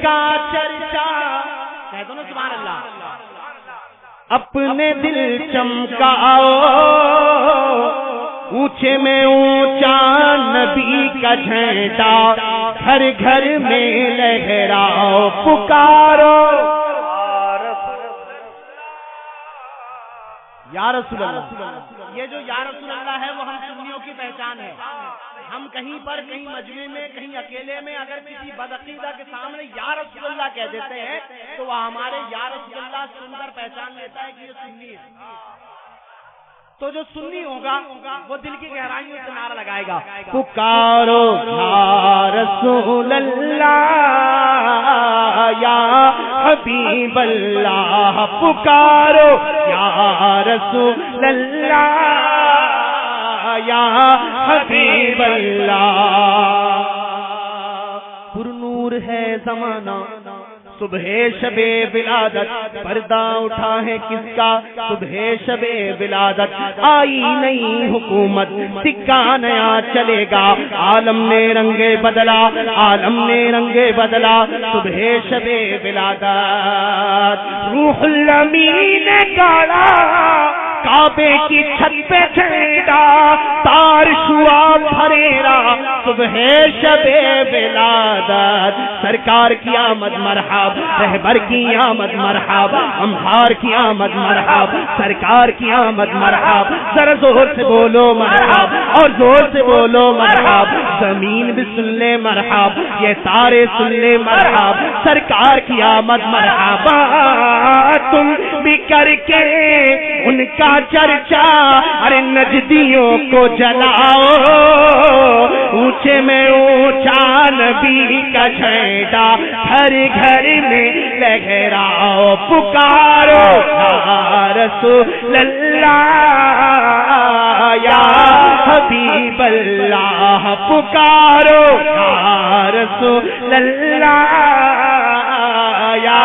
کا چرچا، کہہ دو نا سبحان اللہ، اپنے دل چمکاؤ، اونچے میں اونچا نبی کا جھنڈا گھر گھر میں لہراؤ، پکارو یا رسول اللہ۔ یہ جو یا رسول اللہ ہے وہ ہم سنیوں کی پہچان ہے۔ ہم کہیں پر، کہیں مجمع میں، کہیں اکیلے میں اگر کسی بدعقیدہ کے سامنے یا رسول اللہ کہہ دیتے ہیں تو وہ ہمارے یا رسول اللہ سن کر پہچان لیتا ہے کہ یہ سنی ہے۔ تو جو سنی ہوگا وہ دل کی گہرائیوں سے نعرہ لگائے گا، پکارو یا رسول اللہ یا حبیب اللہ، پکارو یا رسول اللہ یا حبیب اللہ۔ پر نور ہے زمانہ صبح شب ولادت، پردہ اٹھا ہے کس کا صبح شب ولادت، آئی نئی حکومت سکہ نیا چلے گا، عالم نے رنگ بدلا، عالم نے رنگ بدلا، صبح شب ولادت۔ روح الامین نے گاڑا کعبے کی چھت پہ جھنڈا، تار شعا پھریرا صبح شب ولادت۔ سرکار کی آمد مرحب، رہبر کی آمد مرحب، امہار کی آمد مرحب، سرکار کی آمد مرحب۔ ذرا زور سے بولو مرحب، اور زور سے بولو مرحب، زمین بھی سن لے مرحب، یہ تارے سن لے مرحب، سرکار کی آمد مرحبا۔ تم بھی کر کے ان کا چرچا، ارے نجدیوں کو جلاؤ، اونچے میں اونچا نبی کا جھنڈا گھر گھر میں لہراؤ، پکارو یا رسول اللہ یا حبیب اللہ، پکارو یا رسول اللہ یا۔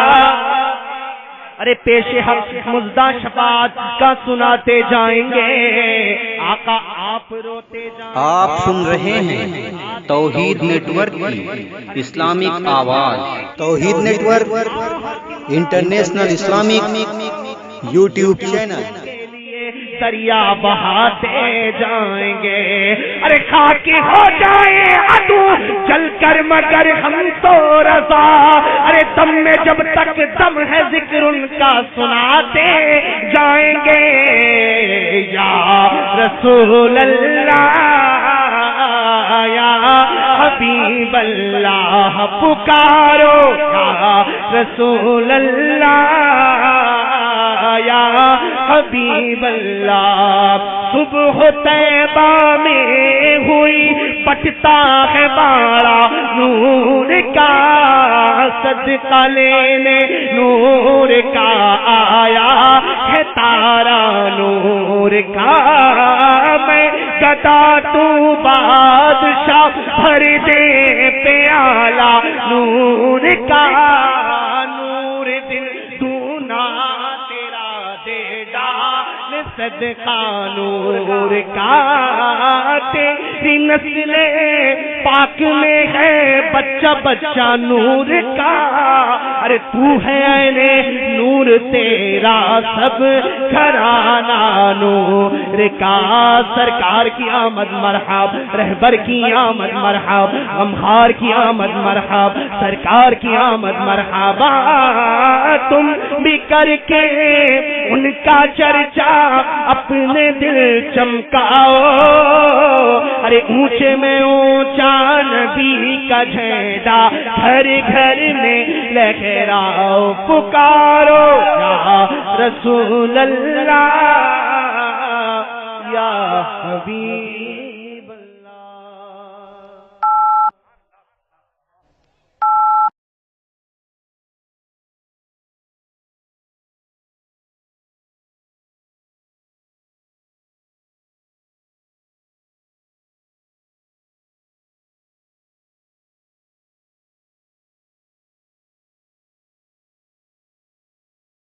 ارے پیش حق مزدہ شفاعت کا سناتے جائیں گے، آقا آپ روتے جائیں گے۔ آپ سن رہے ہیں توحید نیٹ ورک کی اسلامک آواز، Tauheed network international Islamic YouTube channel. دریا بہاتے جائیں گے، ارے خاکی ہو جائے عدو چل کر مگر ہم تو رضا، ارے دم میں جب تک دم ہے ذکر ان کا سناتے جائیں گے، یا رسول اللہ یا حبیب اللہ، پکارو یا رسول اللہ یا حبیب اللہ۔ صبح طیبہ میں ہوئی پٹتا ہے بارہ نور کا، صدقہ لینے نور کا آیا ہے تارا نور کا، میں گدا تو بادشاہ بھر دے پیالہ نور کا، نور دل دونا تیرا دے ڈال صدقہ نور کا، تیری نسل پاک میں ہے بچہ بچہ نور کا، ارے تو ہے عین نور تیرا سب گھرانہ نور کا، سرکار کی آمد مرحب، رہبر کی آمد مرحب، امہار کی آمد مرحب، سرکار کی آمد مرحبا۔ تم بھی کر کے ان کا چرچا اپنے دل چمکاؤ، ارے اونچے میں اونچا نبی کا جھنڈا گھر گھر میں لہراؤ، پکارو یا رسول اللہ یا حبیب